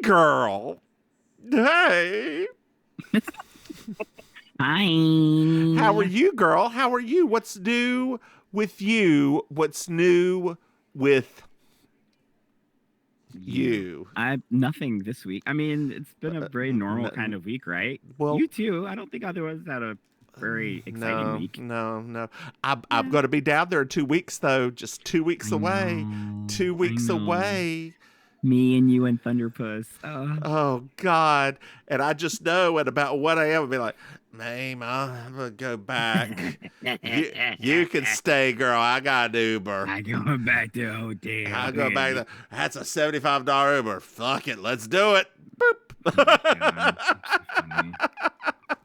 girl. Hey. Hi. How are you, girl? How are you? What's new with you? What's new with you? I nothing this week. I mean, it's been a very normal kind of week, right? Well, You too. I don't think either of us had a very exciting week. No. I'm going to be down there in 2 weeks, though. Just 2 weeks away. 2 weeks away. Me and you and Thunderpuss. Oh, God. And I just know at about 1 a.m. I'll be like, Maim, I'm going to go back. you can stay, girl. I got an Uber. I'm going back to the hotel. I go back there. That's a $75 Uber. Fuck it. Let's do it. Boop.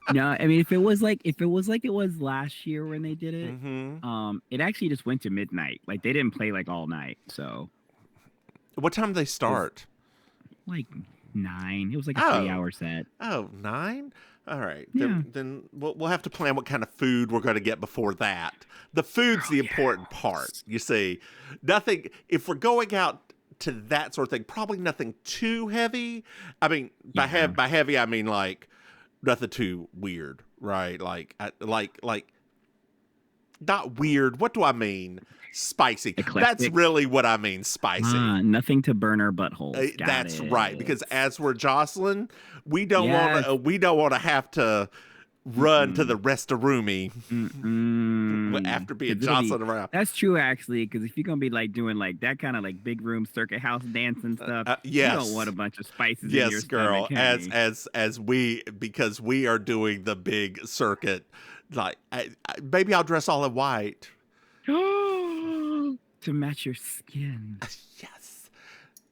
Oh, no, I mean if it was like it was last year when they did it, it actually just went to midnight. Like they didn't play like all night. So what time do they start? Like 9. It was like a 3-hour set. Oh, 9? All right. Yeah. Then we'll have to plan what kind of food we're going to get before that. The food's the important part. You see, nothing. If we're going out to that sort of thing, probably nothing too heavy. I mean, by heavy, I mean like nothing too weird, right? Like not weird. What do I mean? Spicy. Eclectic. That's really what I mean. Spicy. Nothing to burn our buttholes. That's right. Because as we're Jocelyn, we don't want to have to run to the restroom after being Jocelyn around. That's true, actually. Because if you're gonna be like doing like that kind of like big room circuit house dance and stuff, yes, you don't want a bunch of spices. in your girl. Stomach, because we are doing the big circuit. Like maybe I'll dress all in white. To match your skin.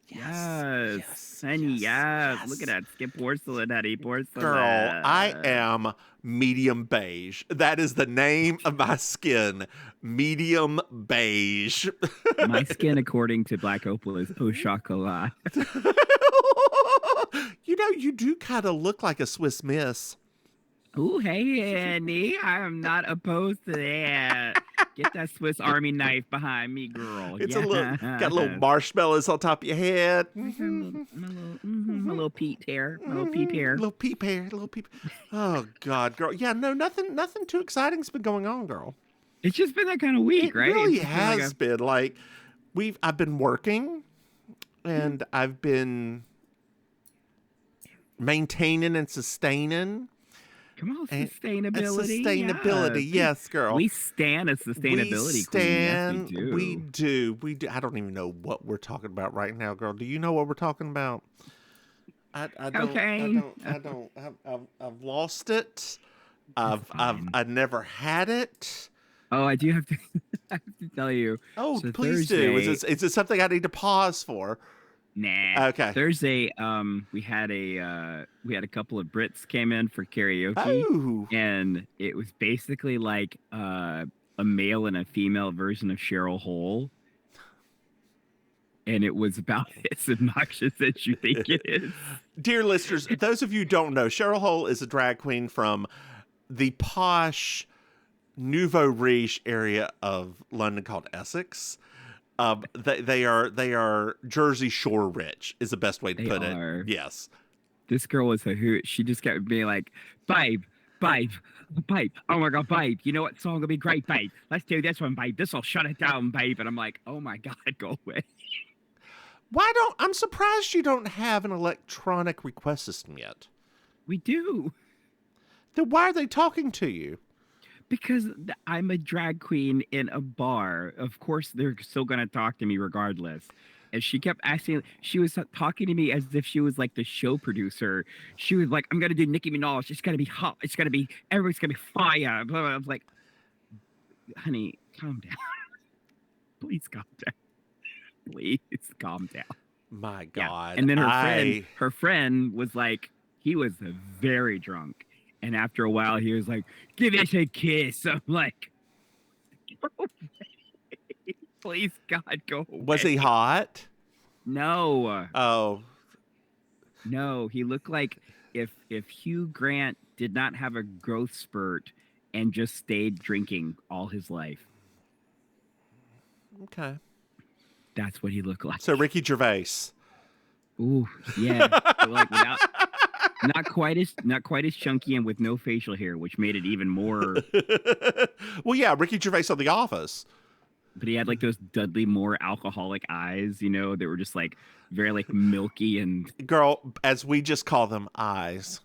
Yes, honey, yes. Look at that. Skip porcelain, honey, porcelain. Girl, I am medium beige. That is the name of my skin. Medium beige. My skin, according to Black Opal, is au chocolat. You know, you do kind of look like a Swiss Miss. Ooh, hey, Annie. I am not opposed to that. Get that Swiss Army knife behind me, girl. It's got little marshmallows on top of your head. My little peep hair. My little peep hair. Little peep hair. Oh, God, girl. Yeah, no, nothing too exciting's been going on, girl. It's just been that kind of week, right? It really has been. Like, I've been working, and I've been maintaining and sustaining. Come on, sustainability. Sustainability, yes, girl. We stand a sustainability queen. Yes, we do. I don't even know what we're talking about right now, girl. Do you know what we're talking about? I don't. I've lost it. I've never had it. Oh, I do have to. I have to tell you. Oh, so please Thursday, do. Is it something I need to pause for? Nah. Okay. Thursday, we had a couple of Brits came in for karaoke, and it was basically like a male and a female version of Cheryl Hole, and it was about as obnoxious as you think it is. Dear listeners, those of you who don't know, Cheryl Hole is a drag queen from the posh nouveau riche area of London called Essex. They are Jersey Shore rich is the best way to put it. Yes. This girl was a hoot. She just kept being like, babe. Oh my God, babe. You know what song will be great, babe? Let's do this one, babe. This will shut it down, babe. And I'm like, oh my God, go away. I'm surprised you don't have an electronic request system yet. We do. Then why are they talking to you? Because I'm a drag queen in a bar. Of course, they're still going to talk to me regardless. And she kept asking, she was talking to me as if she was like the show producer. She was like, I'm going to do Nicki Minaj. It's going to be hot. It's going to be, everybody's going to be fire. Blah, blah. I was like, honey, calm down. Please calm down. Please calm down. My God. Yeah. And then her friend was like, he was very drunk. And after a while, he was like, give us a kiss. I'm like, go away. Please, God, go away. Was he hot? No. Oh. No, he looked like if Hugh Grant did not have a growth spurt and just stayed drinking all his life. Okay. That's what he looked like. So Ricky Gervais. Ooh, yeah. But like without not quite as chunky and with no facial hair, which made it even more. Well, yeah, Ricky Gervais on The Office. But he had like those Dudley Moore alcoholic eyes, that were just like very like milky and Girl, as we just call them, eyes.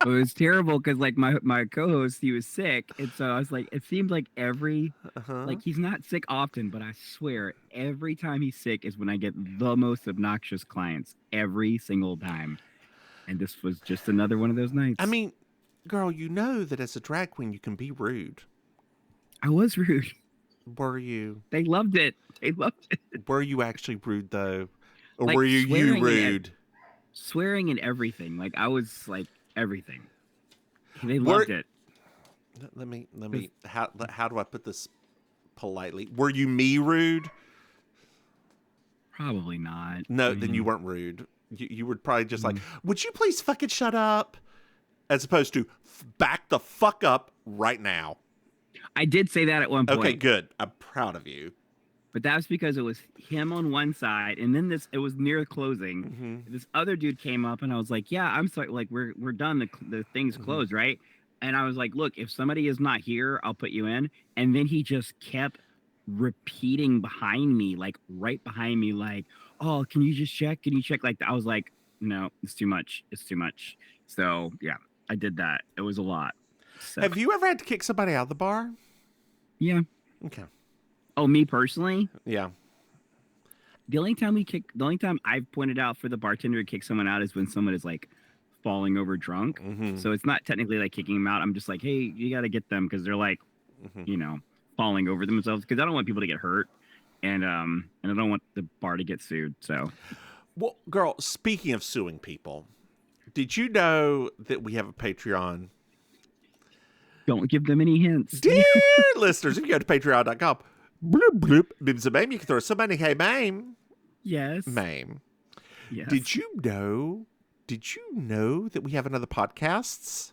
it was terrible because like my co-host, he was sick, and so I was like, it seemed like Uh-huh. like he's not sick often, but I swear every time he's sick is when I get the most obnoxious clients every single time, and this was just another one of those I nights. mean, girl, you know that as a drag queen, you can be rude. I was rude. Were you? They loved it. They loved it. Were you actually rude, though? Or were Like you rude? swearing and everything. Like I was like everything. They Were loved it. let 'Cause me how do I put this politely? Were you me rude? probably not. I No, then you mean, weren't rude. You were probably just like, mm, would you please fucking shut up? As opposed to back the fuck up right now. I did say that at one Okay, point, good. I'm proud of you. but that's because it was him on one side, and then it was near closing. Hmm. This other dude came up, and I was like, "Yeah, I'm sorry. Like we're done. The thing's Hmm. closed, right?" And I was like, "Look, if somebody is not here, I'll put you in." And then he just kept repeating behind me, like right behind me, like, "Oh, can you just check? Can you check?" Like I was like, "No, it's too much. It's too much." So yeah, I did that. It was a lot. So Have you ever had to kick somebody out of the bar? yeah. Okay. Oh, me personally, Yeah. the only time I've pointed out for the bartender to kick someone out is when someone is like falling over drunk. Hmm. So it's not technically like kicking them out. I'm just like, hey, you got to get them because they're like, Hmm. you know, falling over themselves because I don't want people to get hurt, and I don't want the bar to get sued. So Well, girl, speaking of suing people, did you know that we have a Patreon? don't give them any hints. Dear listeners, if you go to patreon.com, bloop, bloop, Mims and Maim, you can throw so many. Hey, Maim. Yes, Maim. yes, Did you know? Did you know that we have another podcasts?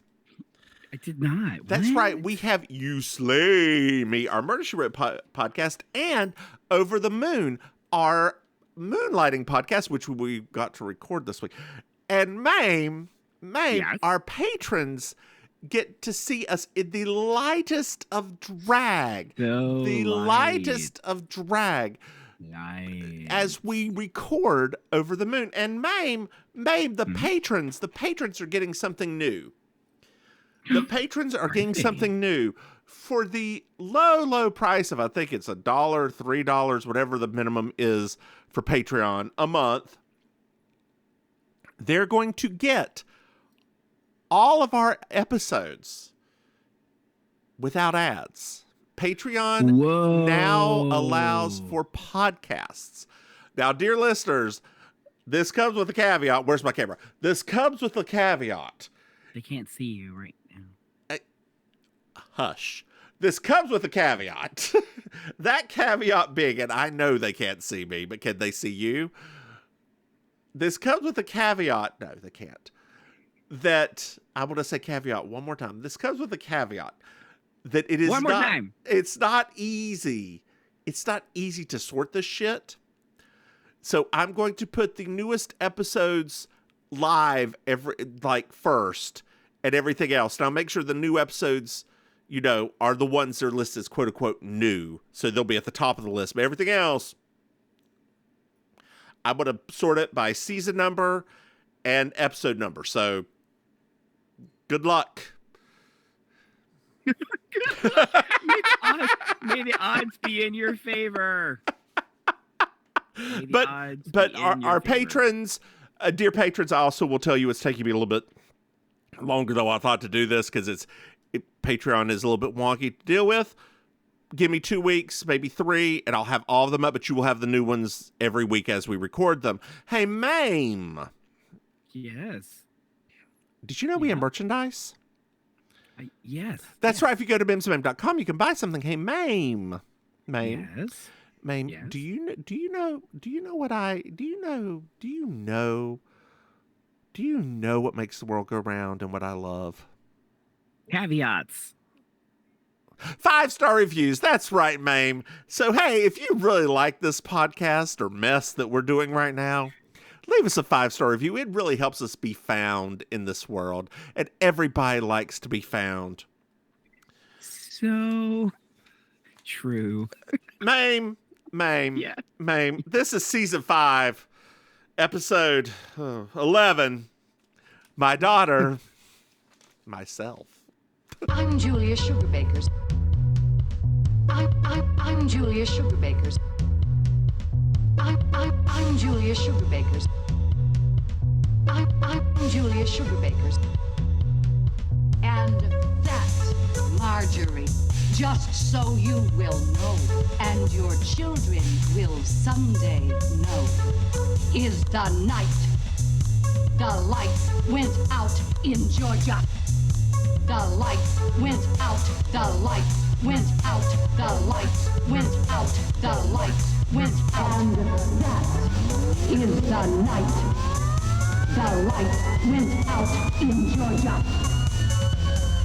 I did not. That's right. What? We have You Slay Me, our Murder She Wrote podcast, and Over the Moon, our moonlighting podcast, which we got to record this week. And Maim, Yes, our patrons get to see us in the lightest of drag. so The light, lightest of drag light. as we record Over the Moon. And Maim, Mhm. the patrons are getting something new. The patrons are Are getting they? something new for the low price of, I think it's $1, $3, whatever the minimum is for Patreon a month. They're going to get all of our episodes without ads. Patreon now allows Whoa. for podcasts. Now, dear listeners, this comes with a caveat. Where's my camera? This comes with a caveat. They can't see you right now. Hush. This comes with a caveat. That caveat being, and I know they can't see me, but can they see you? This comes with a caveat. No, they can't. That I want to say caveat one more time. This comes with a caveat that it is One more not. time. It's not easy. It's not easy to sort this shit. So I'm going to put the newest episodes live first, and everything else. Now make sure the new episodes, are the ones that are listed as quote unquote new. So they'll be at the top of the list. But everything else, I'm going to sort it by season number and episode number. So good luck. May the odds be in your favor. May the But odds but be in your our favor. patrons, dear patrons, I also will tell you it's taking me a little bit longer though I thought to do this because Patreon is a little bit wonky to deal with. Give me 2 weeks, maybe 3, and I'll have all of them up, but you will have the new ones every week as we record them. Hey, Maim, Yes. did you know we have Yeah. merchandise? Yes. That's yes. right. If you go to MrMahaffey.com, you can buy something. Hey, Maim, Yes. Maim, Yes. do you know what makes the world go round and what I love? Caveats. 5-star reviews. That's right, Maim. So, hey, if you really like this podcast or mess that we're doing right now, leave us a 5-star review. It really helps us be found in this world, and everybody likes to be found. So true. Maim, Yeah. this is season 5, episode 11. My daughter, myself. I'm Julia Sugarbakers. I'm Julia Sugarbakers. I'm Julia Sugarbakers. I'm Julia Sugarbakers. And that's Marjorie. Just so you will know, and your children will someday know, is the night the lights went out in Georgia. The lights went out, the lights went out, the lights went out, the lights went out. And that is the night the lights went out in Georgia.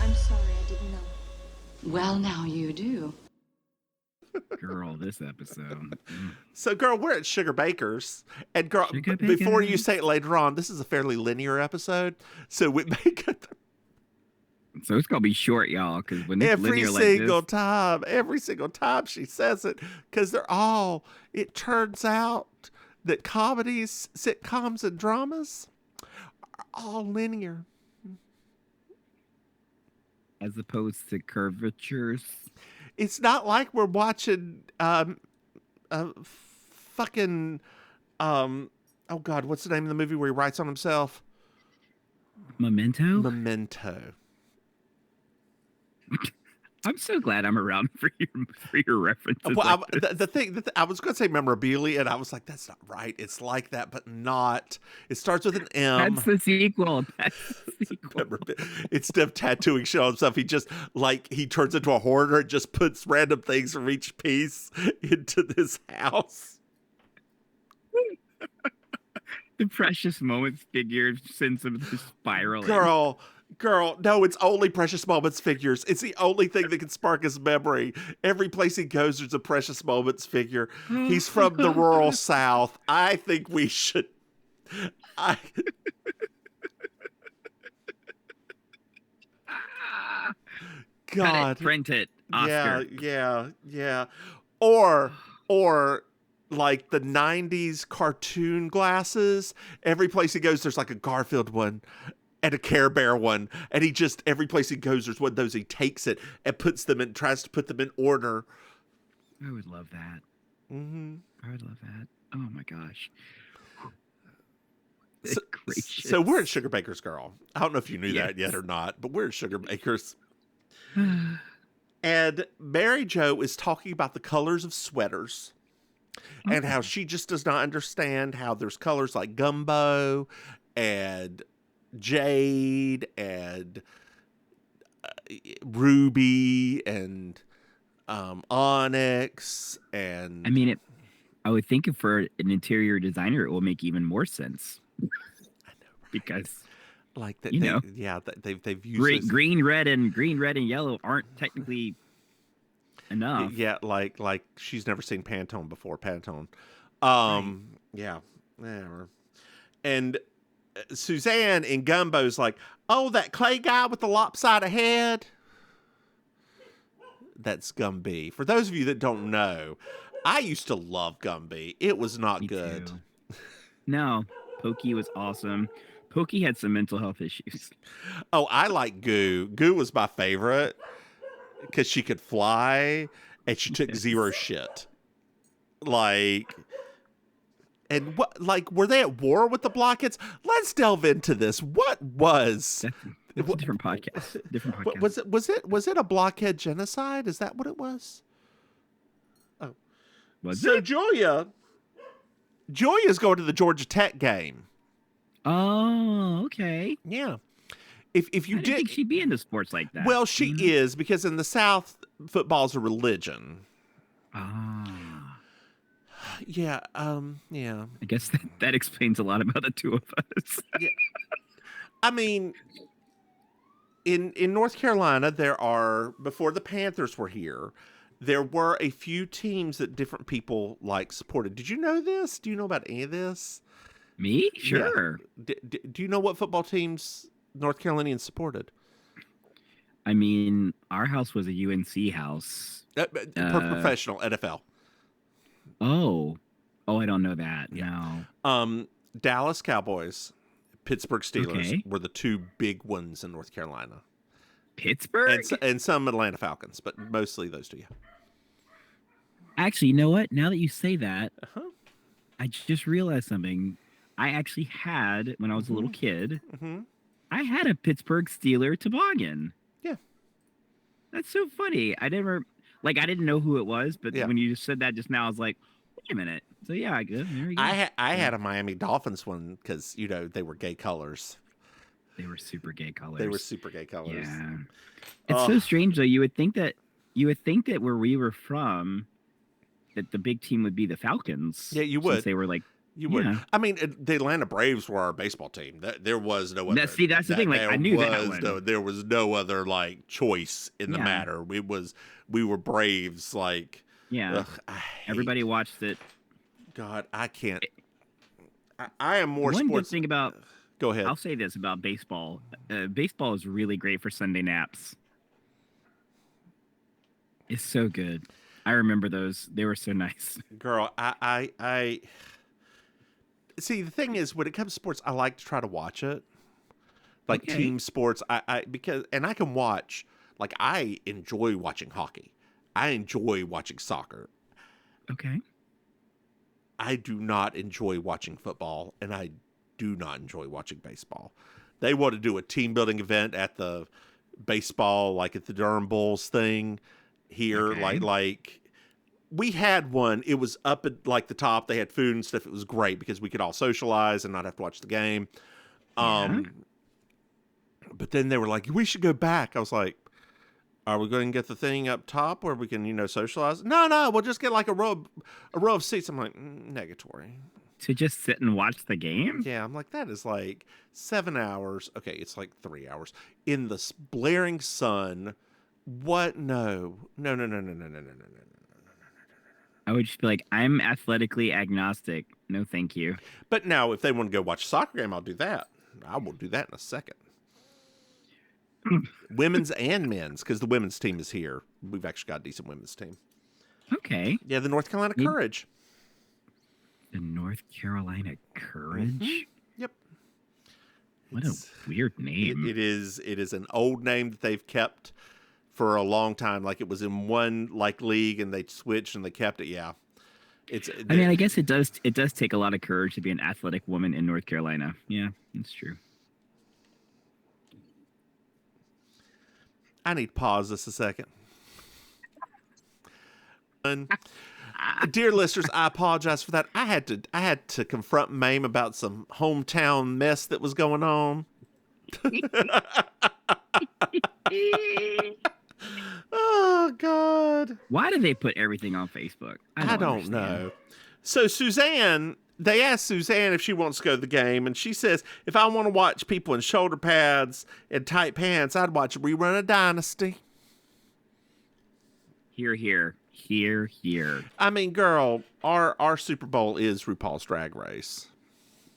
I'm sorry, I didn't know. Well, now you do. Girl, this episode. So, girl, we're at Sugar Baker's. And, girl, Sugar before you Baker's. say it later on, this is a fairly linear episode. So, we make it So it's gonna be short, y'all, because when it's every linear single like this, time she says it, because it turns out that comedies, sitcoms, and dramas are all linear. as opposed to curvatures. It's not like we're watching fucking oh God, what's the name of the movie where he writes on himself? Memento. Memento. I'm so glad I'm around for your references. Well, like this. the thing I was going to say memorabilia, and I was like, that's not right. It's like that, but not. It starts with an M. That's the sequel. That's the sequel. Instead of tattooing shit on himself, he just he turns into a hoarder and just puts random things from each piece into this house. The Precious Moments figure sends him to spiral. Girl, no, it's only Precious Moments figures. It's the only thing that can spark his memory. Every place he goes, there's a Precious Moments figure. He's from the rural South. I think we should. God, print it, Oscar. Yeah. Or like the 90s cartoon glasses. Every place he goes, there's like a Garfield one and a Care Bear one. And he just, every place he goes, there's one of those. He takes it and tries to put them in order. I would love that. Mm-hmm. I would love that. Oh my gosh. So we're at Sugar Baker's, girl. I don't know if you knew that yet or not, but we're at Sugar Baker's. And Mary Jo is talking about the colors of sweaters and how she just does not understand how there's colors like gumbo and jade and ruby and onyx and I mean, I would think for an interior designer, it will make even more sense. I know, right? Because like that, they've used green, red, and yellow aren't technically enough. Yeah, like she's never seen Pantone before. Pantone, Right. yeah, whatever. And Suzanne in Gumbo's like, oh, that Clay guy with the lopsided head. That's Gumby. For those of you that don't know, I used to love Gumby. It was not Me good. too. No, Pokey was awesome. Pokey had some mental health issues. Oh, I like Goo. Goo was my favorite because she could fly and she took zero shit. Like, and what? Like, were they at war with the blockheads? Let's delve into this. What was? That's a different podcast. Different podcast. Was it a blockhead genocide? Is that what it was? Oh, Was so it? Julia's going to the Georgia Tech game. Oh, okay. Yeah. If you I didn't think she'd be into sports like that. well, she is, because in the South, football's a religion. Ah. Yeah. Yeah. I guess that explains a lot about the two of us. I mean, in North Carolina, there are, before the Panthers were here, there were a few teams that different people like supported. Did you know this? Do you know about any of this? Me? Sure. Yeah. Do you know what football teams North Carolinians supported? I mean, our house was a UNC house. Professional NFL. Oh, I don't know that. No. Dallas Cowboys, Pittsburgh Steelers Okay. were the two big ones in North Carolina, Pittsburgh? and some Atlanta Falcons, but mostly those two. Yeah. Actually, you know what? Now that you say that, Uh-huh. I just realized something. I actually had, when I was a little kid, Mm-hmm. I had a Pittsburgh Steeler toboggan. Yeah. That's so funny. I didn't know who it was, but Yeah. when you just said that just now, I was like, wait a minute. So yeah, I good. There we go. I had a Miami Dolphins one because they were gay colors. They were super gay colors. They were super gay colors. Yeah. It's so strange though. You would think that where we were from, that the big team would be the Falcons. Yeah, you would. Since they were like, You would. Yeah. I mean, the Atlanta Braves were our baseball team. There was no other. That's the thing. Like, I knew that one. There was no other like choice in the Yeah. matter. We were Braves. Like, yeah. ugh, I hate- Everybody watched it. God, I can't. I am more One good sports. thing about Go ahead. I'll say this about baseball. Baseball is really great for Sunday naps. It's so good. I remember those. They were so nice. Girl, I see. The thing is, when it comes to sports, I like to try to watch it, like Okay. team sports. Because I can watch. Like, I enjoy watching hockey. I enjoy watching soccer. Okay. I do not enjoy watching football, and I do not enjoy watching baseball. They want to do a team building event at the baseball, like at the Durham Bulls thing here, Okay. like we had one. It was up at like the top. They had food and stuff. It was great because we could all socialize and not have to watch the game. Yeah. But then they were like, "We should go back." I was like, "Are we going to get the thing up top where we can, socialize?" No, we'll just get like a row of seats. I'm like, negatory. To just sit and watch the game? Yeah, I'm like, that is like 7 hours. Okay, it's like 3 hours in the blaring sun. What? No. I would just be like, I'm athletically agnostic. No, thank you. But now, if they want to go watch a soccer game, I'll do that. I will do that in a second. Women's and men's, because the women's team is here. We've actually got a decent women's team. Okay. Yeah, the North Carolina Maybe- Courage. The North Carolina Courage? Yep. What It's- a weird name. It is an old name that they've kept for a long time. Like, it was in one like league and they switched and they kept it. Yeah. I mean, I guess it does take a lot of courage to be an athletic woman in North Carolina. Yeah, it's true. I need to pause this a second. Dear listeners, I apologize for that. I had to confront Maim about some hometown mess that was going on. Oh God. Why do they put everything on Facebook? I don't understand. know. So Suzanne, they asked Suzanne if she wants to go to the game, and she says, if I want to watch people in shoulder pads and tight pants, I'd watch a rerun of Dynasty. Hear, hear. Hear, hear. I mean, girl, our Super Bowl is RuPaul's Drag Race.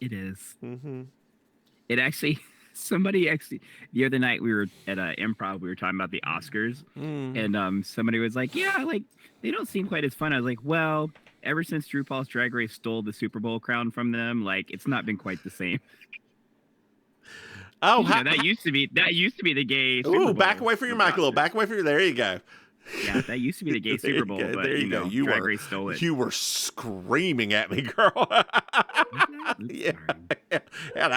It is. Mm-hmm. It actually, somebody actually, the other night we were at improv, we were talking about the Oscars, and somebody was like, yeah, like, they don't seem quite as fun. I was like, well, ever since RuPaul's Drag Race stole the Super Bowl crown from them, like, it's not been quite the same. Oh, that used to be the gay Super Bowl. Ooh, back away from your mic a little. Back away from your. There you go. Yeah, that used to be the gay There you Super Bowl, go, but there you go. You Drag were- Race stole it. You were screaming at me, girl. Yeah. Sorry.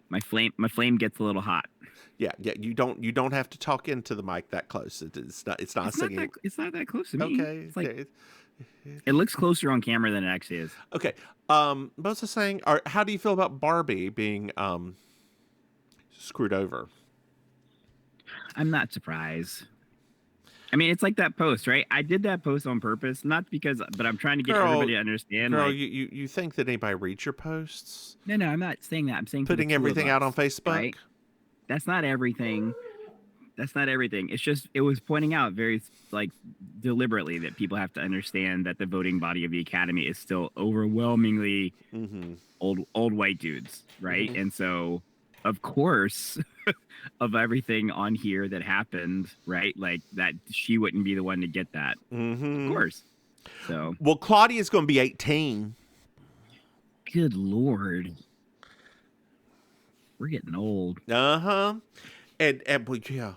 My flame gets a little hot. Yeah. You don't have to talk into the mic that close. It's not singing. It's not that close to me. Okay. It's like, it looks closer on camera than it actually is. Okay. Both saying, how do you feel about Barbie being screwed over? I'm not surprised. I mean, it's like that post, right? I did that post on purpose, not because, but I'm trying to get Girl, everybody to understand. Girl, Like, you think that anybody reads your posts? no, I'm not saying that. I'm saying for the Putting two of everything out on us, Facebook? right? That's not everything. That's not everything. It's just it was pointing out very like deliberately that people have to understand that the voting body of the Academy is still overwhelmingly Mm-hmm. old white dudes, right? Mhm. And so, of course, of everything on here that happened, right? Like that she wouldn't be the one to get that. Of Mm-hmm. course. So, Well, Claudia's going to be 18. good Lord. We're getting old. Uh-huh. And well, yeah,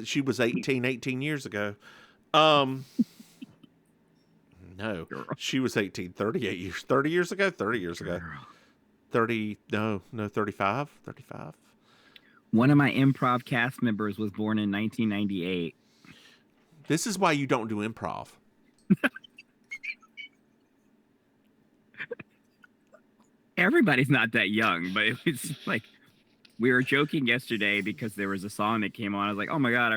she was 18 years ago. No, Girl. she was 18 38 years, 30 years ago, 30, no, 35. One of my improv cast members was born in 1998. This is why you don't do improv. Everybody's not that young, but it was like we were joking yesterday because there was a song that came on. I was like, oh my God,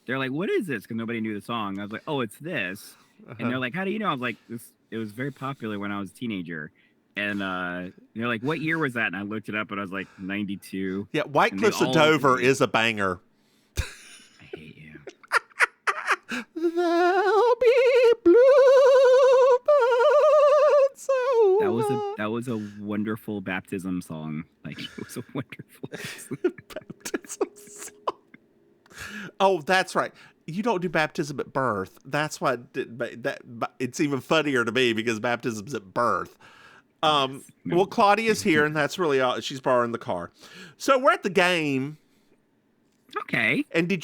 they're like, what is this? Because nobody knew the song. I was like, oh, it's this. And they're like, how do you know? I was like, it was very popular when I was a teenager. And they're like, what year was that? And I looked it up and I was like, 92. Yeah, White And Cliffs of Dover is a banger. I hate you. There'll be bluebirds. That was a wonderful baptism song. Like it was a wonderful baptism song. Oh, that's right. You don't do baptism at birth. That's why it's even funnier to me because baptism's at birth. Well, Claudia's here, and that's really all. She's borrowing the car. So we're at the game. Okay. And do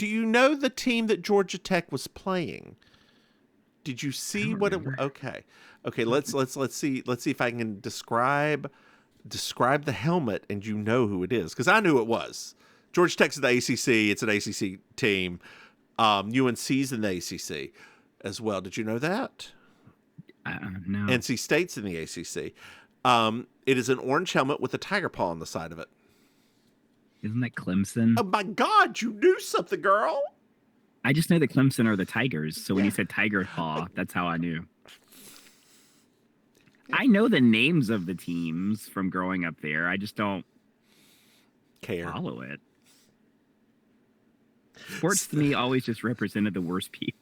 you know the team that Georgia Tech was playing? Did you see what it? Okay, let's see if I can describe the helmet, and you know who it is because I knew it was. Georgia Tech's in the ACC. It's an ACC team. UNC's in the ACC as well. Did you know that? No. NC State's in the ACC. It is an orange helmet with a tiger paw on the side of it. Isn't that Clemson? Oh my God, you knew something, girl. I just know that Clemson are the Tigers. So when you said Tiger Paw, that's how I knew. I know the names of the teams from growing up there. I just don't follow it. Sports to me always just represented the worst people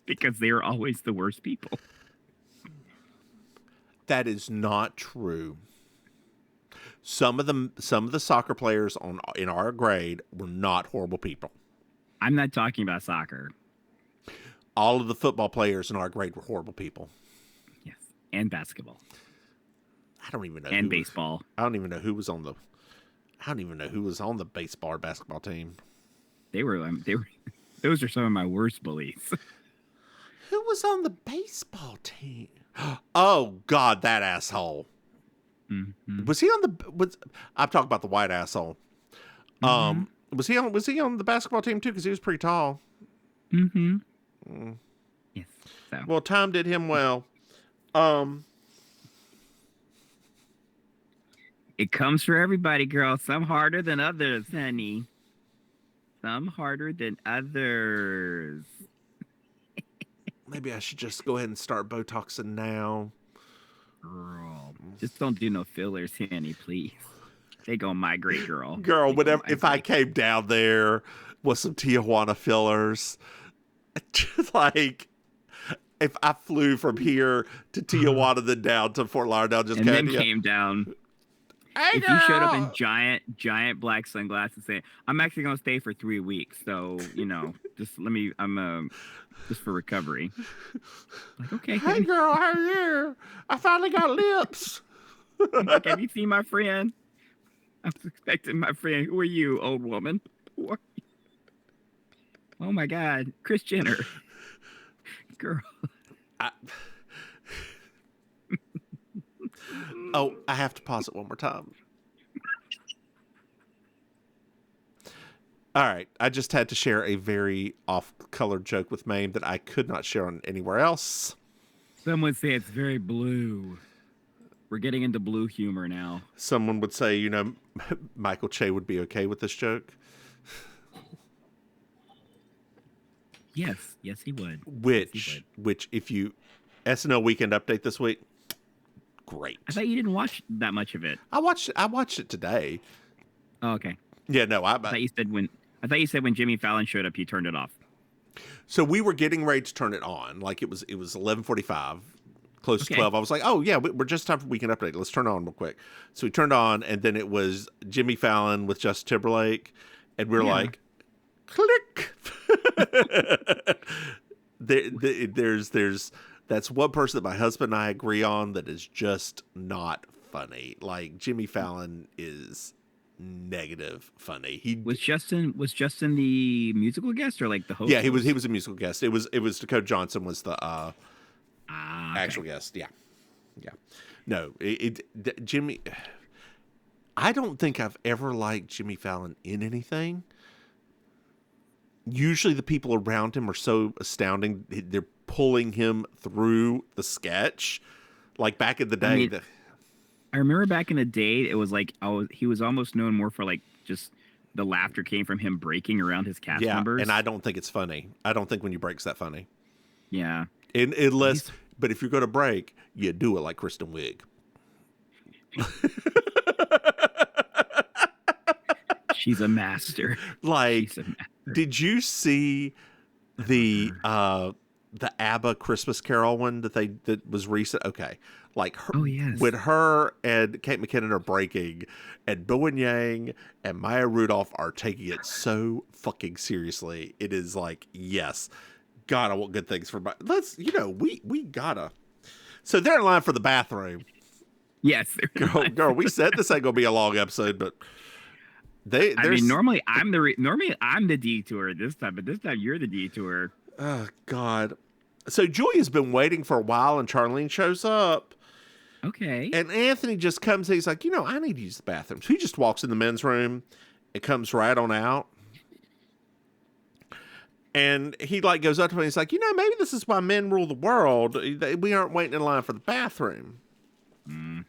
because they were always the worst people. That is not true. Some of the soccer players in our grade were not horrible people. I'm not talking about soccer. All of the football players in our grade were horrible people. Yes, and basketball. I don't even know. And baseball. I don't even know who was on the baseball or basketball team. They were. Those are some of my worst bullies. Who was on the baseball team? Oh God, that asshole. Mm-hmm. Was he on the? I'm talking about the white asshole. Mm-hmm. Was he on the basketball team too? Because he was pretty tall. Mm-hmm. Yes. So. Well, Tom did him well. It comes for everybody, girl. Some harder than others, honey. Some harder than others. Maybe I should just go ahead and start Botoxing now. Girl, just don't do no fillers, honey, please. They gonna migrate, girl. Girl, if I came down there with some Tijuana fillers, just like if I flew from here to Tijuana, then down to Fort Lauderdale, just came down. Hey, if you showed up in giant black sunglasses saying, I'm actually gonna stay for 3 weeks, so I'm just for recovery. Like, okay. Hey girl, how are you? I finally got lips. Like, have you seen my friend? I was expecting my friend. Who are you, old woman? Who are you? Oh my God, Kris Jenner. Girl. I have to pause it one more time. All right. I just had to share a very off-color joke with Maim that I could not share on anywhere else. Someone say it's very blue. We're getting into blue humor now. Someone would say, Michael Che would be okay with this joke. Yes, he would. Which if you SNL Weekend Update this week, great. I thought you didn't watch that much of it. I watched it today. Oh, okay. Yeah, no, I thought you said when Jimmy Fallon showed up, you turned it off. So we were getting ready to turn it on. Like it was 11:45, close to 12. I was like, oh yeah, we're just time for Weekend Update. Let's turn it on real quick. So we turned on, and then it was Jimmy Fallon with Justin Timberlake, and we're like, click. There's that's one person that my husband and I agree on that is just not funny. Like Jimmy Fallon is negative funny. Was Justin the musical guest or like the host? Yeah, he was a musical guest. It was Dakota Johnson was the actual guest. Yeah. No, Jimmy. I don't think I've ever liked Jimmy Fallon in anything. Usually the people around him are so astounding. They're pulling him through the sketch. Like back in the day. I remember back in the day, it was like he was almost known more for like just the laughter came from him breaking around his cast members. And I don't think it's funny. I don't think when you break's that funny. Yeah. But if you're going to break, you do it like Kristen Wiig. She's a master. Did you see the ABBA Christmas Carol one that was recent? Okay. Like her, when her and Kate McKinnon are breaking, and Bowen Yang and Maya Rudolph are taking it so fucking seriously. It is like, yes, God, I want good things for my. We gotta. So they're in line for the bathroom. Yes, girl. We said this ain't gonna be a long episode, but normally I'm the detour this time, but this time you're the detour. Oh God. So Julia's been waiting for a while, and Charlene shows up. Okay. And Anthony just comes in. He's like, I need to use the bathroom. So he just walks in the men's room and comes right on out. And he goes up to me and he's like, maybe this is why men rule the world. We aren't waiting in line for the bathroom. Mm.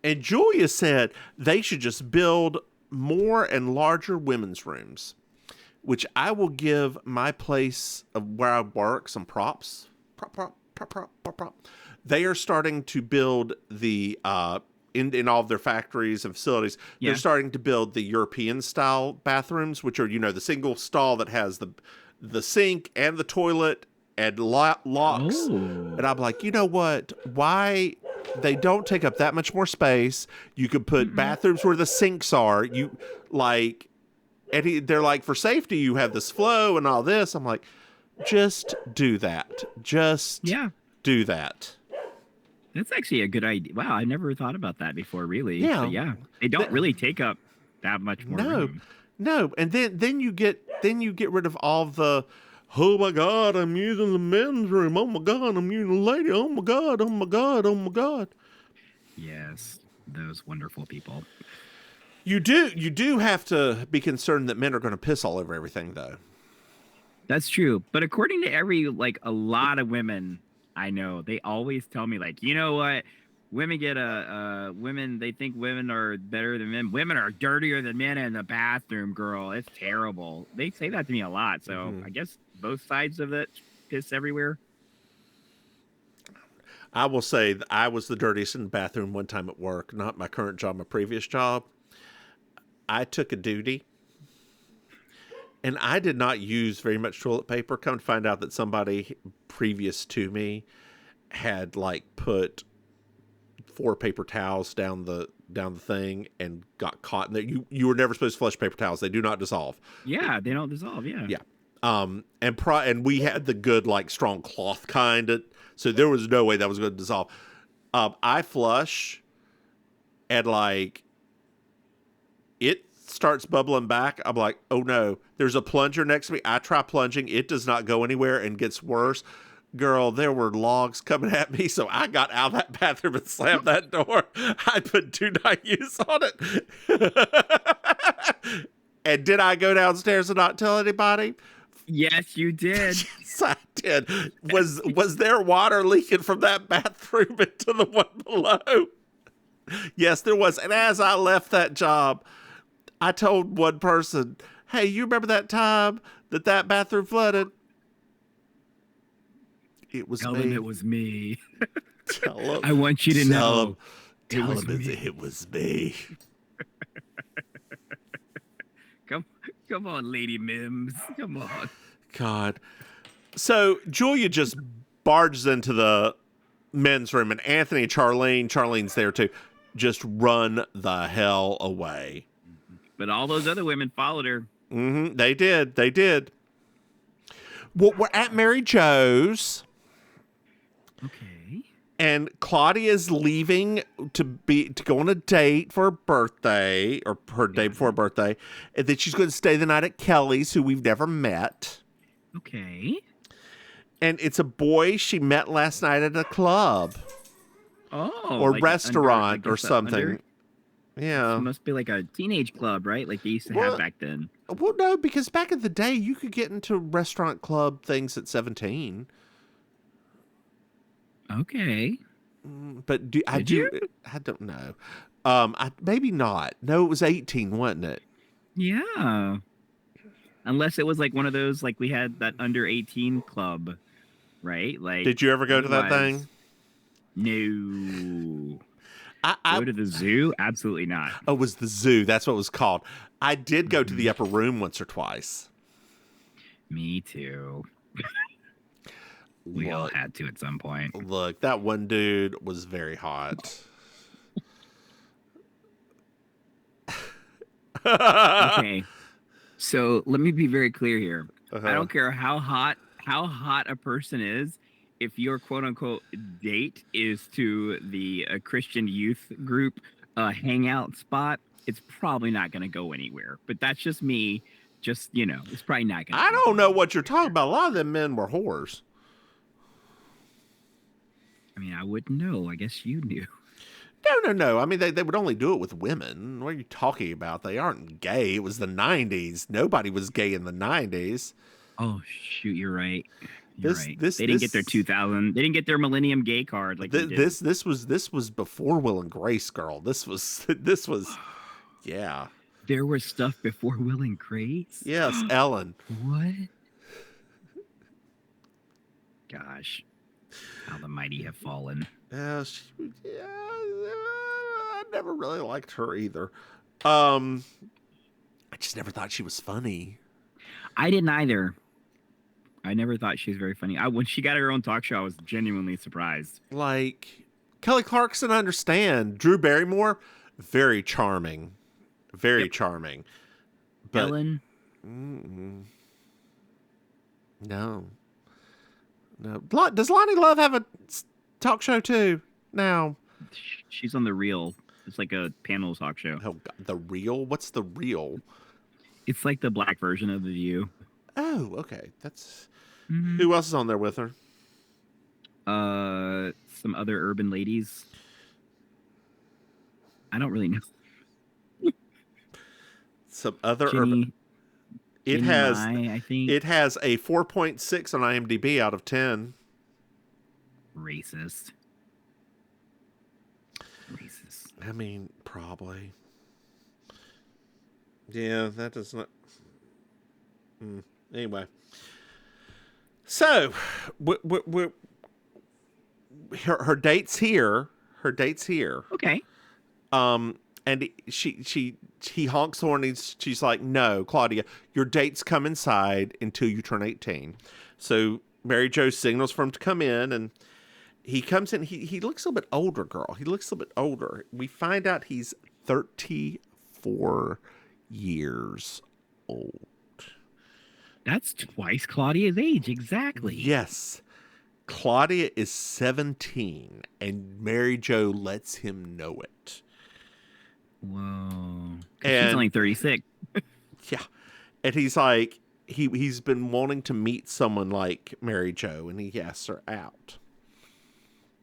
And Julia said they should just build more and larger women's rooms, which I will give my place of where I work some props. Prop. They are starting to build the in all of their factories and facilities. Yeah. They're starting to build the European style bathrooms, which are the single stall that has the sink and the toilet and locks. Oh. And I'm like, you know what? Why they don't take up that much more space? You could put bathrooms where the sinks are. They're like, for safety, you have this flow and all this. I'm like, just do that. Do that. That's actually a good idea. Wow, I never thought about that before, really. Yeah. So, yeah. They don't really take up that much more room. No. And then you get rid of all the, oh my God, I'm using the men's room. Oh my God, I'm using the lady. Oh my God, oh my God, oh my God. Yes, those wonderful people. You do have to be concerned that men are going to piss all over everything, though. That's true. But according to a lot of women I know, they always tell me, you know what? Women get women, they think women are better than men. Women are dirtier than men in the bathroom, girl. It's terrible. They say that to me a lot. So I guess both sides of it piss everywhere. I will say that I was the dirtiest in the bathroom one time at work, not my current job, my previous job. I took a duty, and I did not use very much toilet paper. Come to find out that somebody previous to me had put 4 paper towels down the thing and got caught in there. You were never supposed to flush paper towels. They do not dissolve. Yeah, they don't dissolve. Yeah. Yeah. And we had the good strong cloth kind, so there was no way that was going to dissolve. I flush, and it starts bubbling back. I'm like, oh no, there's a plunger next to me. I try plunging. It does not go anywhere and gets worse. Girl, there were logs coming at me, so I got out of that bathroom and slammed that door. I put do not use on it. And did I go downstairs and not tell anybody? Yes, you did. Yes, I did. Was there water leaking from that bathroom into the one below? Yes, there was. And as I left that job, I told one person, hey, you remember that time that bathroom flooded? It was Tell me. them it was me. Tell him. I want you to know. Tell was him me. it was me. Come on, Lady Mims. Come on. God. So Julia just barges into the men's room, and Anthony and Charlene's there too, just run the hell away. But all those other women followed her. Mm-hmm. They did. Well, we're at Mary Jo's. Okay. And Claudia's leaving to go on a date for her birthday, or her day before her birthday. And then she's going to stay the night at Kelly's, who we've never met. Okay. And it's a boy she met last night at a club. Oh. Or like restaurant or something. Yeah. It must be like a teenage club, right? Like they used to have back then. Well, no, because back in the day, you could get into restaurant club things at 17. Okay. But I don't know. Maybe not. No, it was 18, wasn't it? Yeah. Unless it was like one of those, like we had that under 18 club, right? Like, did you ever go to that thing? No. I go to the zoo? Absolutely not. Oh, it was the zoo. That's what it was called. I did go to the upper room once or twice. Me too. We all had to at some point. Look, that one dude was very hot. Okay. So let me be very clear here. Uh-huh. I don't care how hot a person is. If your quote unquote date is to the Christian youth group hangout spot, it's probably not going to go anywhere. But that's just me. Just, it's probably not going to. I don't know what you're talking about. A lot of them men were whores. I mean, I wouldn't know. I guess you knew. No. I mean, they would only do it with women. What are you talking about? They aren't gay. It was the 90s. Nobody was gay in the 90s. Oh, shoot. You're right. Right. They didn't get their 2000. They didn't get their Millennium Gay card like we did. This was before Will and Grace, girl. This was yeah. There was stuff before Will and Grace. Yes, Ellen. What? Gosh, how the mighty have fallen. I never really liked her either. I just never thought she was funny. I didn't either. I never thought she was very funny. When she got her own talk show, I was genuinely surprised. Like, Kelly Clarkson, I understand. Drew Barrymore, very charming. Very charming. But, Ellen? No. Does Lonnie Love have a talk show too now? She's on The Real. It's like a panel talk show. Oh, God. The Real? What's The Real? It's like the black version of The View. Oh, okay. That's... Who else is on there with her? Some other urban ladies. I don't really know. Some other Jenny, urban... It Jenny has... Mai, I think. It has a 4.6 on IMDb out of 10. Racist. I mean, probably. Yeah, that does not... Anyway. So, her date's here. Okay. And he honks the horn. And she's like, "No, Claudia, your date's come inside until you turn 18." So Mary Jo signals for him to come in, and he comes in. He looks a little bit older, girl. He looks a little bit older. We find out he's 34 years old. That's twice Claudia's age, exactly. Yes. Claudia is 17, and Mary Jo lets him know it. Whoa. She's only 36. Yeah. And he's like, he's been wanting to meet someone like Mary Jo, and he asks her out.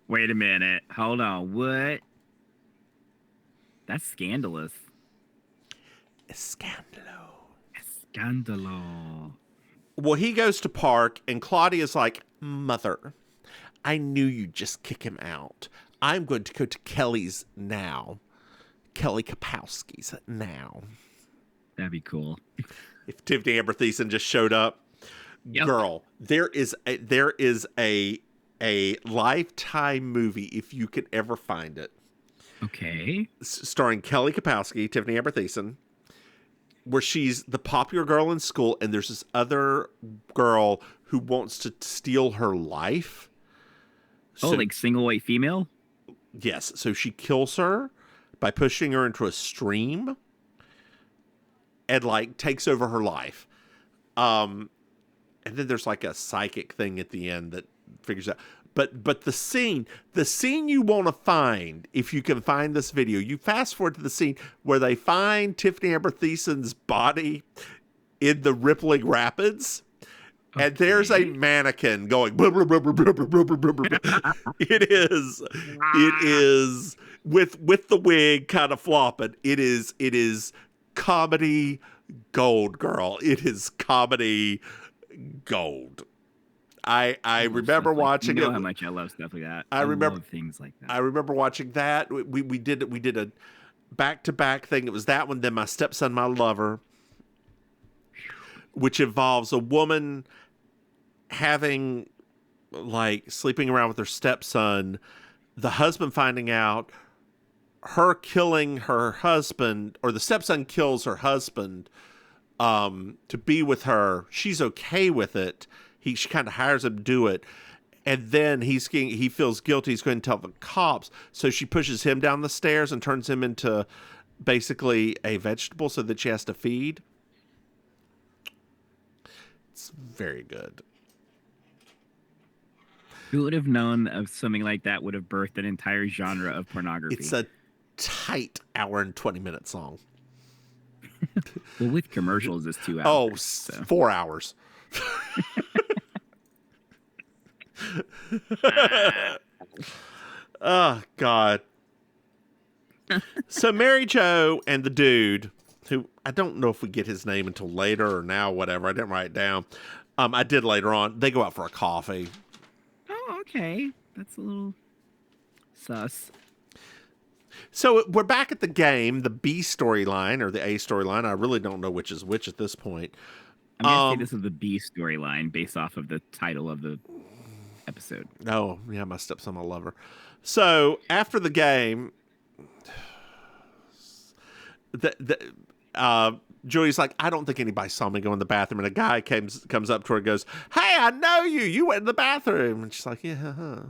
Wait a minute. Hold on. What? That's scandalous. Scandalo. Well, he goes to park, and Claudia's like, "Mother, I knew you'd just kick him out. I'm going to go to Kelly's now. Kelly Kapowski's now." That'd be cool. If Tiffany Amber Thiessen just showed up. Yep. Girl, there is a a Lifetime movie if you could ever find it. Okay. Starring Kelly Kapowski, Tiffany Amber Thiessen, where she's the popular girl in school, and there's this other girl who wants to steal her life. Oh, like single white female? Yes. So she kills her by pushing her into a stream and like takes over her life. And then there's like a psychic thing at the end that figures out. But the scene you want to find, if you can find this video, you fast forward to the scene where they find Tiffany Amber Thiessen's body in the rippling rapids. Okay. And there's a mannequin going. Blah, blah, blah, blah, blah, blah, blah, blah, blah. It is with the wig kind of flopping. It is comedy gold, girl. It is comedy gold. I remember watching it. How much I love stuff like that. I remember love things like that. I remember watching that. We did a back-to-back thing. It was that one, then My Stepson, My Lover, which involves a woman having like sleeping around with her stepson, the husband finding out, her killing her husband, or the stepson kills her husband to be with her. She's okay with it. She kind of hires him to do it. And then he feels guilty. He's going to tell the cops. So she pushes him down the stairs and turns him into basically a vegetable so that she has to feed. It's very good. Who would have known of something like that would have birthed an entire genre of pornography? It's a tight hour and 20-minute song. Well, with commercials, it's 2 hours. Oh, 4 hours. Oh, God. So Mary Jo and the dude, who I don't know if we get his name until later or now, whatever. I didn't write it down. I did later on. They go out for a coffee. Oh, okay. That's a little sus. So we're back at the game, the B storyline or the A storyline. I really don't know which is which at this point. I'm going to say this is the B storyline based off of the title of the episode. Oh, yeah, My Stepson, My Lover. So after the game, Julie's like, I don't think anybody saw me go in the bathroom. And a guy comes up to her and goes, hey, I know you. You went in the bathroom. And she's like, yeah. Huh.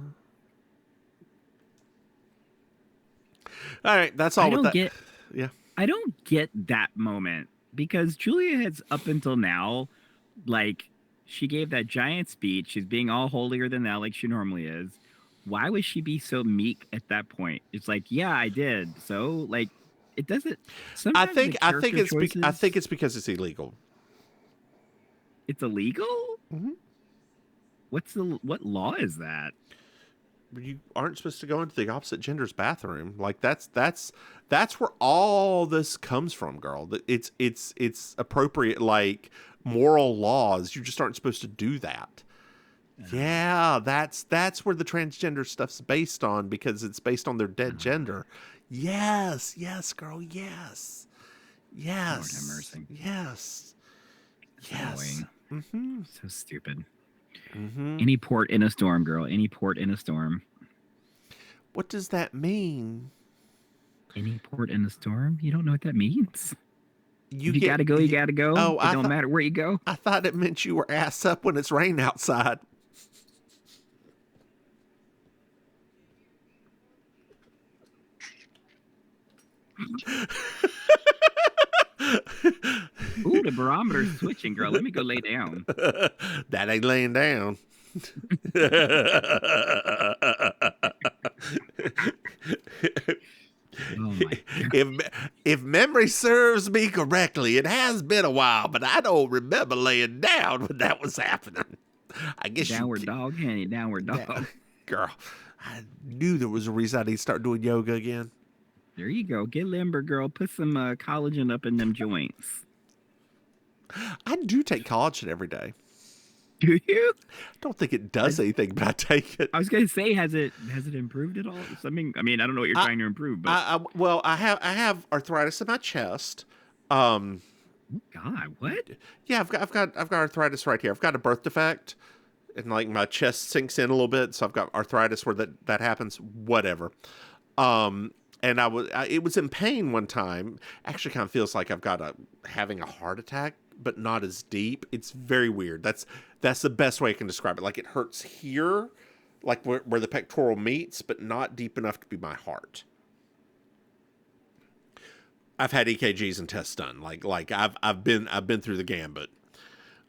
All right, that's all with that. Yeah. I don't get that moment because Julia has up until now, like, she gave that giant speech. She's being all holier than thou like she normally is. Why would she be so meek at that point? It's like, yeah, I did. So, like, it doesn't. I think it's because it's illegal. It's illegal? Mm-hmm. What law is that? You aren't supposed to go into the opposite gender's bathroom. Like that's where all this comes from, girl. It's appropriate, like moral laws. You just aren't supposed to do that. Yeah, that's where the transgender stuff's based on, because it's based on their dead gender. Yes, girl. Yes. Lord have mercy. Yes. That's annoying. Mm-hmm. So stupid. Mm-hmm. Any port in a storm, girl. Any port in a storm. What does that mean? Any port in a storm? You don't know what that means? You gotta go. Oh, it don't matter where you go. I thought it meant you were ass up when it's raining outside. Ooh, the barometer's switching, girl. Let me go lay down. That ain't laying down. Oh my if memory serves me correctly, it has been a while, but I don't remember laying down when that was happening. I guess downward dog, honey, downward dog. Girl, I knew there was a reason I need to start doing yoga again. There you go. Get limber, girl. Put some collagen up in them joints. I do take collagen every day. Do you? I don't think it does anything, but I take it. I was going to say, has it improved at all? I mean, I don't know what you're trying to improve, but I have arthritis in my chest. God, what? Yeah, I've got arthritis right here. I've got a birth defect, and like my chest sinks in a little bit, so I've got arthritis where that happens. Whatever. And it was in pain one time. Actually, kind of feels like I've got having a heart attack, but not as deep. It's very weird. That's the best way I can describe it. Like it hurts here, like where the pectoral meets, but not deep enough to be my heart. I've had EKGs and tests done. Like I've been through the gambit.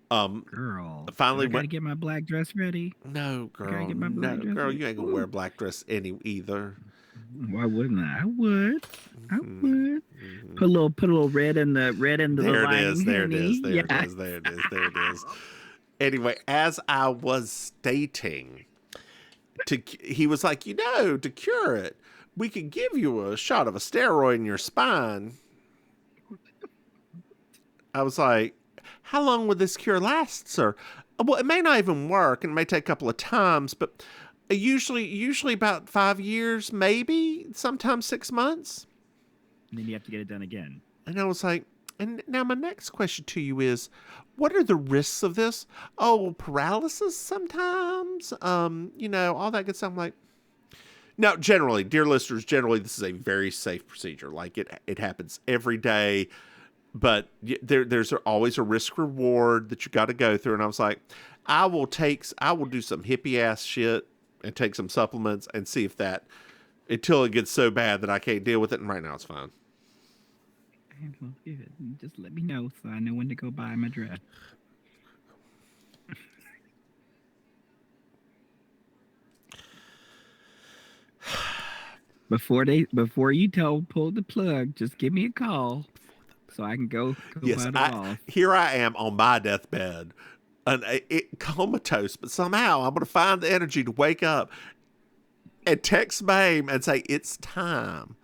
Girl, finally I gotta get my black dress ready. No, girl, get my black dress girl, ready. you ain't gonna wear a black dress either. Why wouldn't I? I would. I would. Mm-hmm. Put a little red in the There lining. it is. There it is. There Yeah. it is. There it is. There it is. Anyway, as I was stating, he was like, to cure it, we could give you a shot of a steroid in your spine. I was like, how long would this cure last, sir? Well, it may not even work, and it may take a couple of times, but usually about 5 years, maybe, sometimes 6 months. And then you have to get it done again. And I was like, and now my next question to you is, what are the risks of this? Oh, paralysis sometimes, all that good stuff. I'm like, now, generally, dear listeners, this is a very safe procedure. Like it happens every day. But there's always a risk reward that you got to go through. And I was like, I will do some hippie ass shit and take some supplements and see if until it gets so bad that I can't deal with it. And right now it's fine. Just let me know so I know when to go buy my dress. Before you pull the plug, just give me a call. So I can go yes, here I am on my deathbed, comatose, but somehow I'm going to find the energy to wake up and text Maim and say, it's time.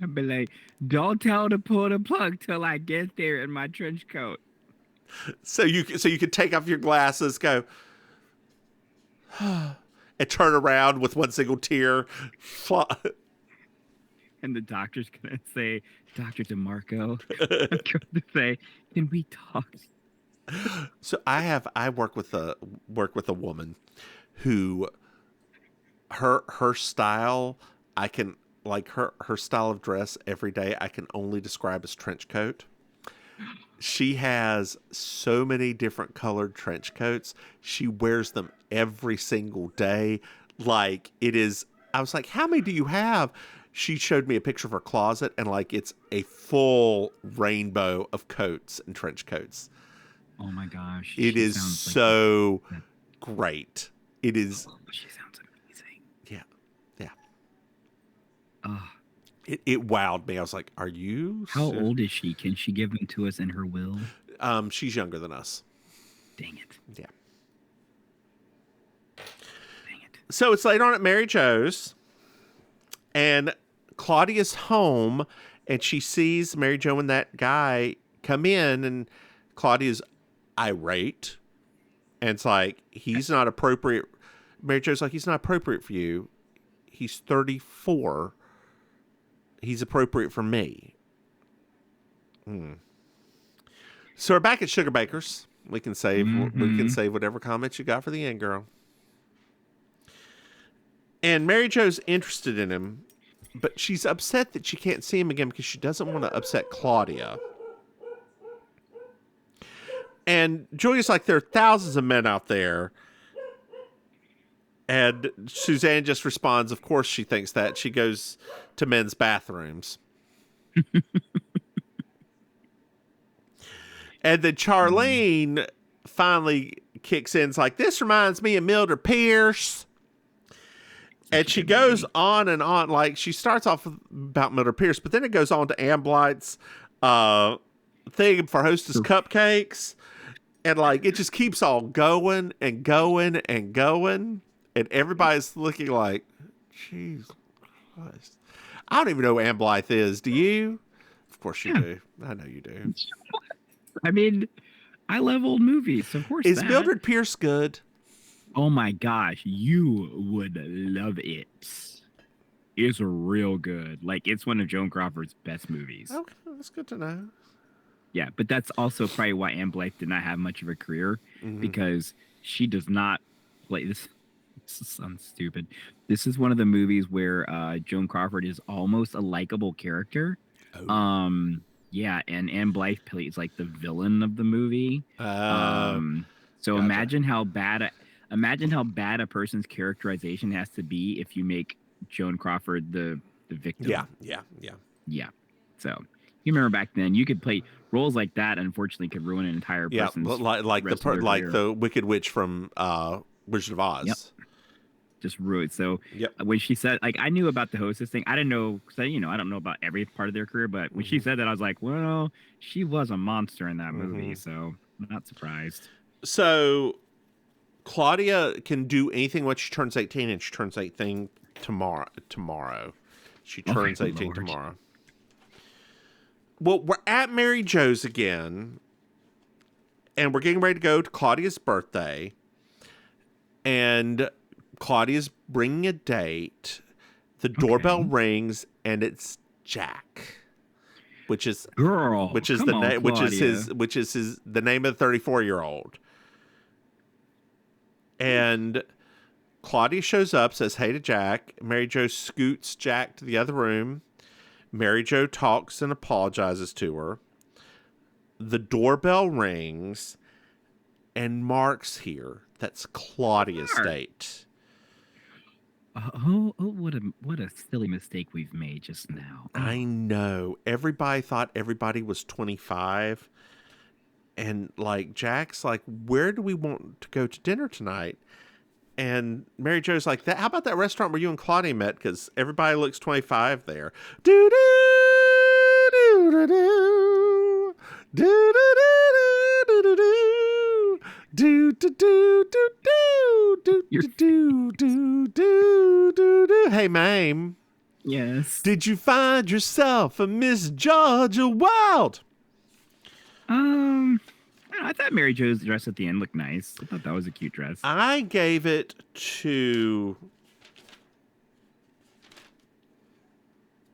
I'll be like, don't tell her to pull the plug till I get there in my trench coat. So you can take off your glasses, go, and turn around with one single tear. And the doctor's going to say, Dr. DeMarco, I'm going to say, can we talk? So I work with a woman who her style, I can like her style of dress every day I can only describe as trench coat. She has so many different colored trench coats. She wears them every single day. Like it is, I was like, how many do you have? She showed me a picture of her closet, and like it's a full rainbow of coats and trench coats. Oh my gosh. It is so great. It is. Oh, she sounds amazing. Yeah. Yeah. Oh. It wowed me. I was like, are you? How old is she? Can she give them to us in her will? She's younger than us. Dang it. Yeah. Dang it. So it's later on at Mary Jo's, and Claudia's home, and she sees Mary Jo and that guy come in, and Claudia's irate, and it's like, he's not appropriate. Mary Jo's like, he's not appropriate for you. He's 34. He's appropriate for me. So we're back at Sugar Baker's. We can save whatever comments you got for the end, girl. And Mary Jo's interested in him, but she's upset that she can't see him again because she doesn't want to upset Claudia. And Julia's like, there are thousands of men out there. And Suzanne just responds, of course she thinks that. She goes to men's bathrooms. And then Charlene finally kicks in. It's like, this reminds me of Mildred Pierce. And she goes on and on. Like, she starts off about Mildred Pierce, but then it goes on to Amblight's thing for Hostess Cupcakes. And, like, it just keeps on going and going and going. And everybody's looking like, Jesus Christ. I don't even know who Ann Blythe is. Do you? Of course you do. I know you do. I mean, I love old movies, of course. Is Mildred Pierce good? Oh my gosh, you would love it. It's real good. Like, it's one of Joan Crawford's best movies. Okay, that's good to know. Yeah, but that's also probably why Anne Blythe did not have much of a career because she does not play this. This sounds stupid. This is one of the movies where Joan Crawford is almost a likable character. Yeah, and Anne Blythe plays like the villain of the movie. So Gotcha. imagine how bad a person's characterization has to be if you make Joan Crawford the victim. Yeah. So you remember back then, you could play roles like that. Unfortunately, could ruin an entire person's like rest of their career. the Wicked Witch from Wizard of Oz. Yep. Just ruined. So when she said, like, I knew about the hostess thing. I didn't know because I don't know about every part of their career. But when she said that, I was like, well, she was a monster in that movie, so I'm not surprised. So Claudia can do anything when she turns 18, and she turns 18 tomorrow. She turns 18 tomorrow. Well, we're at Mary Jo's again, and we're getting ready to go to Claudia's birthday, and Claudia's bringing a date. The doorbell rings, and it's Jack, which is the name of the 34-year-old. And Claudia shows up, says hey to Jack. Mary Jo scoots Jack to the other room. Mary Jo talks and apologizes to her. The doorbell rings, and Mark's here. That's Claudia's date. What a silly mistake we've made just now. I know. Everybody thought everybody was 25. And like Jack's like, where do we want to go to dinner tonight? And Mary Jo's like, how about that restaurant where you and Claudia met? Because everybody looks 25 there. Do do do do do do do do do do do do do do do do. Hey, Maim. Yes. Did you find yourself a Miss Georgia Wild? I thought Mary Jo's dress at the end looked nice. I thought that was a cute dress. I gave it to...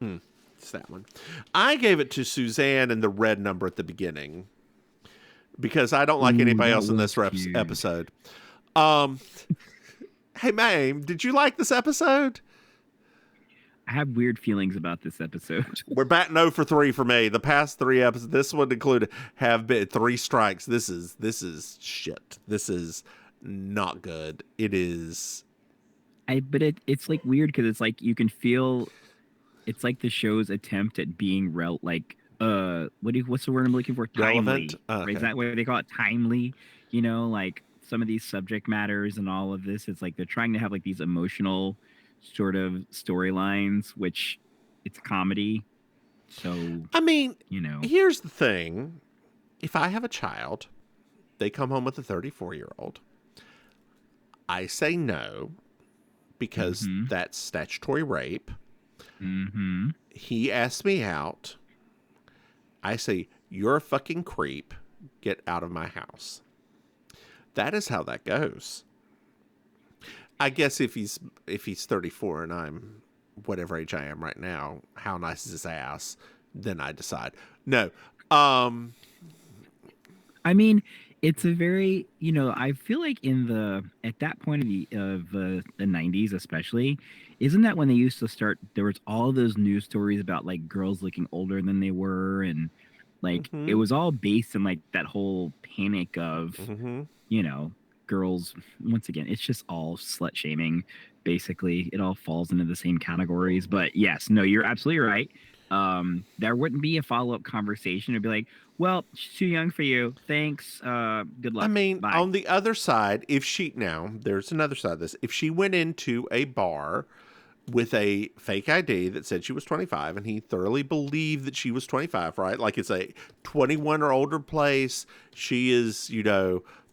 it's that one. I gave it to Suzanne and the red number at the beginning. Because I don't like anybody else in this episode. Hey, Maim, did you like this episode? I have weird feelings about this episode. We're batting 0 for 3 for me. The past 3 episodes, this one included, have been 3 strikes. This is shit. This is not good. It is. But it's like weird because it's like you can feel. It's like the show's attempt at being what's the word I'm looking for? Timely. Relevant. Okay. Is that what they call it? Timely. You know, like some of these subject matters and all of this. It's like they're trying to have like these emotional sort of storylines, which it's comedy. So I mean, here's the thing. If I have a child, they come home with a 34-year-old. I say no because that's statutory rape. He asks me out. I say, you're a fucking creep. Get out of my house. That is how that goes. I guess if he's 34 and I'm whatever age I am right now, how nice is his ass? Then I decide. No. I mean, it's a very, I feel like at that point of the 90s especially, isn't that when they used to start, there was all those news stories about like girls looking older than they were, and like it was all based in like that whole panic of, girls. Once again, it's just all slut shaming. Basically, it all falls into the same categories. But yes, no, you're absolutely right. There wouldn't be a follow-up conversation. It'd be like, well, she's too young for you. Thanks. Good luck. I mean, bye. On the other side, there's another side of this. If she went into a bar with a fake ID that said she was 25 and he thoroughly believed that she was 25, right? Like it's a 21 or older place. She is,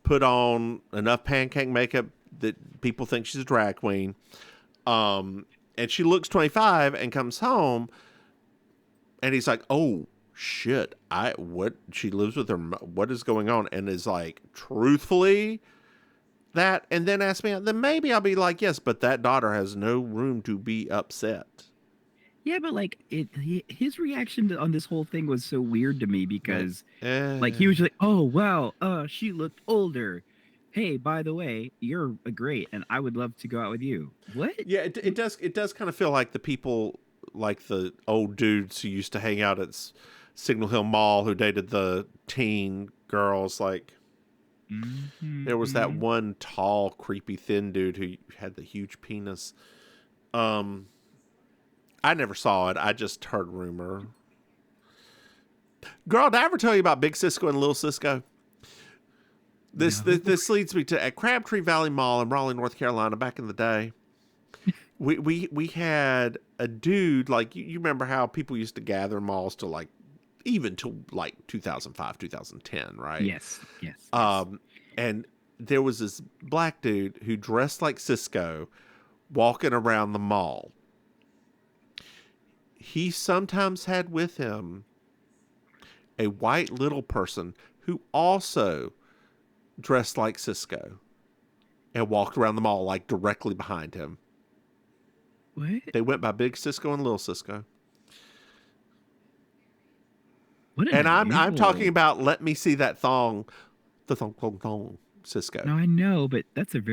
put on enough pancake makeup that people think she's a drag queen. And she looks 25 and comes home and he's like, oh shit, she lives with her, what is going on? And is like, truthfully, that, and then ask me out, then maybe I'll be like, yes, but that daughter has no room to be upset. Yeah, but like his reaction on this whole thing was so weird to me because like he was like, "Oh wow, she looked older. Hey, by the way, you're great, and I would love to go out with you." What? Yeah, it does kind of feel like the people, like the old dudes who used to hang out at Signal Hill Mall who dated the teen girls. Like there was that one tall, creepy, thin dude who had the huge penis. I never saw it. I just heard rumor. Girl, did I ever tell you about Big Cisco and Little Cisco? This leads me to at Crabtree Valley Mall in Raleigh, North Carolina. Back in the day, we had a dude, like you remember how people used to gather in malls to like even to like 2005, 2010, right? Yes. And there was this black dude who dressed like Cisco walking around the mall. He sometimes had with him a white little person who also dressed like Cisco and walked around the mall like directly behind him. What? They went by Big Cisco and Little Cisco. And I'm talking about Let Me See That Thong, the thong Cisco. No, I know, but that's an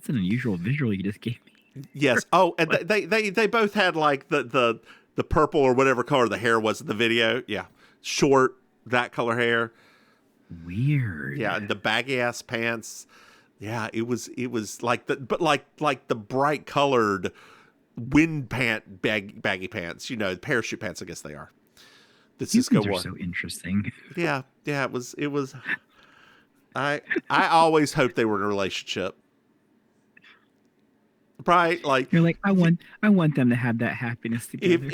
unusual visual you just gave me. Yes. Oh, and they both had like the purple or whatever color the hair was in the video. Yeah, short, that color hair. Weird. Yeah, and the baggy ass pants. Yeah, it was like the bright colored wind pant baggy pants. You know, parachute pants. I guess they are. The Cisco These are wore. so interesting. Yeah. It was. I always hoped they were in a relationship. Right, like you're like I want them to have that happiness together.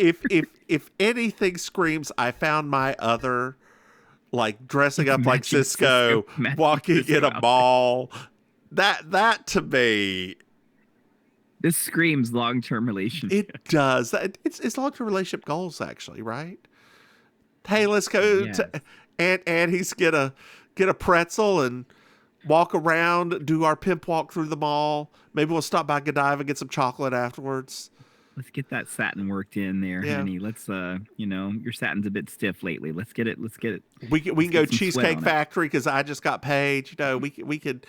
If anything screams, I found my other, like dressing up like Cisco walking in a mall. That to me, this screams long-term relationship. It does. It's long-term relationship goals, actually, right? Hey, let's go to and he's get a pretzel and walk around, do our pimp walk through the mall. Maybe we'll stop by Godiva, get some chocolate afterwards. Let's get that satin worked in there, honey. Let's your satin's a bit stiff lately. Let's get it. We can go Cheesecake Factory because I just got paid. You know, we could.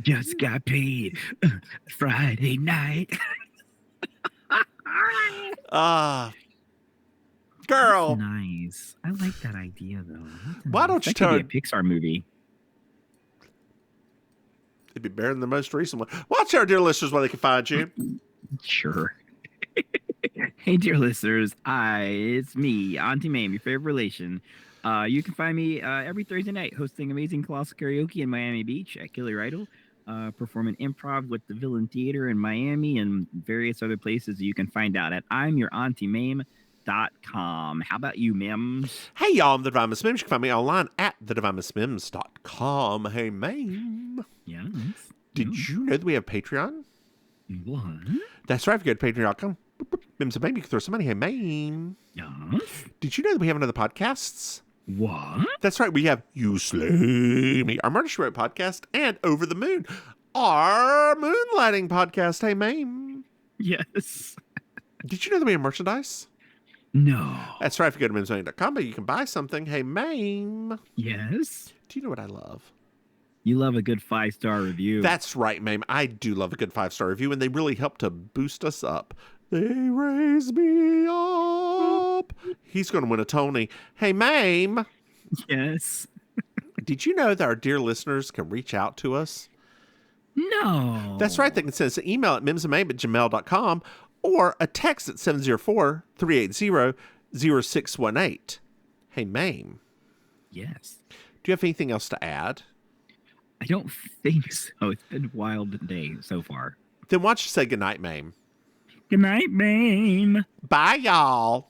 Just got paid Friday night. Girl. That's nice. I like that idea though. Why don't you turn a Pixar movie? It'd be better than the most recent one. Watch our dear listeners where they can find you. Sure. Hey, dear listeners, it's me, Auntie Maim, your favorite relation. You can find me every Thursday night hosting amazing colossal karaoke in Miami Beach at Killer Idol, performing improv with the Villain Theater in Miami and various other places you can find out at I'mYourAuntieMaim.com. How about you, Mims? Hey, y'all, I'm the Divine Miss Mims. You can find me online at thedivinemissmims.com. Hey, Maim. Yes. Did you know that we have Patreon? What? That's right. If you go to patreon.com, Mims and Maim, you can throw some money. Hey, Maim. Yes. Did you know that we have another podcast? What? That's right. We have You Slay Me, our Murder She Wrote podcast, and Over the Moon, our moonlighting podcast. Hey, Maim. Yes. Did you know that we have merchandise? No. That's right. If you go to mimsmoney.com, you can buy something. Hey, Maim. Yes. Do you know what I love? You love a good 5-star review. That's right, Maim. I do love a good 5-star review, and they really help to boost us up. They raise me up. He's going to win a Tony. Hey, Maim. Yes. Did you know that our dear listeners can reach out to us? No. That's right. They can send us an email at mimsandmaim@gmail.com or a text at 704-380-0618. Hey, Maim. Yes. Do you have anything else to add? I don't think so. It's been a wild day so far. Then why don't you say goodnight, Maim? Good night, Maim. Bye, y'all.